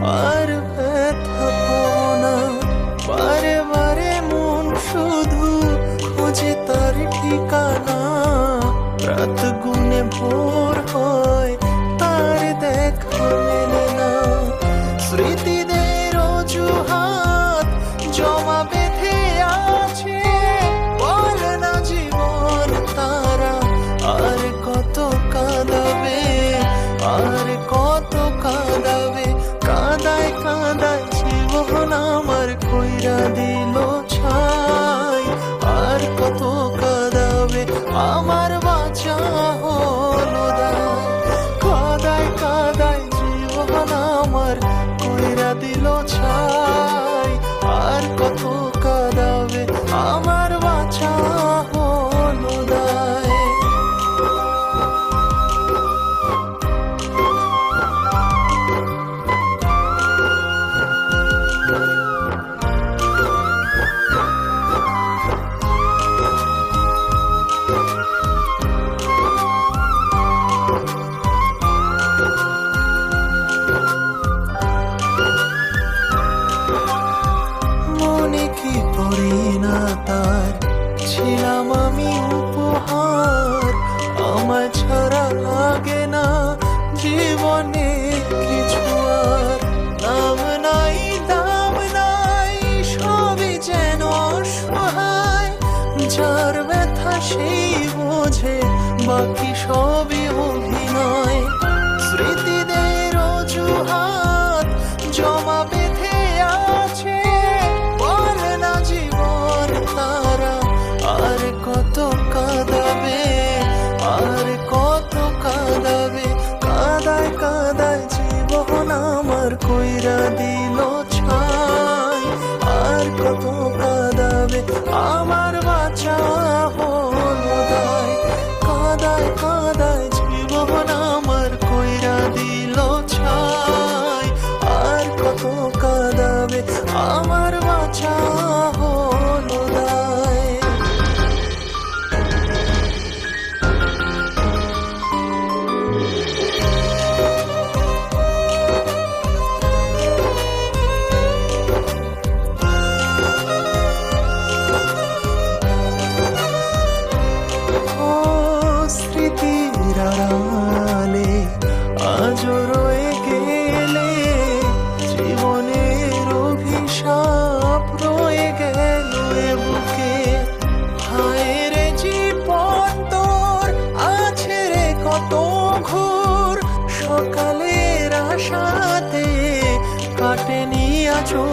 আর ব্যথা পাও না। বারে বারে মন শুধু খোঁজে তার ঠিকানা। রাত গুনে ভোর হয় তার দেখা মেলে না। স্মৃতিদের অজুহাত জমা বেঁধে আছে, বলে না জীবন তারা আর কত কাঁদাবে, আর কত কাঁদাবে। কাঁদায় কাঁদায় জীবন আমার কইরা দিল ছাই, আর কত কাঁদাবে আমার বাঁচা হলো দায়। কাঁদায় কাঁদায় জীবন আমার কইরা দিল ছাই, আর কত কাঁদাবে আমার বাঁচা হলো দায়। মনে কি পড়ে না তার ছিলাম আমি উপহার। আমার ছাড়া লাগে না জীবনে কিছু আর। নাম নাই দাম নাই সবই যেন অসহায়। যার ব্যথা সেই বোঝে বাকি সবই অভিনয়। স্মৃতিদের অজুহাত জমা বেঁধে আছে, বলে না জীবন তারা আর কত কাঁদাবে, আর কত কাঁদাবে। কাঁদায় কাঁদায় জীবন আমার কইরা দিল ছাই, আর কত কাঁদাবে আমার বাঁচা হলো দায়। কাঁদায় কাঁদায় জীবন আমার কইরা দিল ছাই, আর কত কাঁদাবে আমার বাঁচা হলো দায়। ও স্মৃতির আড়ালে আজও রয়ে গেলে, জীবনের অভিশাপ রয়ে গেল এ বুকে। হায় রে জীবন তোর আছে রে কত ঘোর, সকালের আশাতে কাটেনি আজও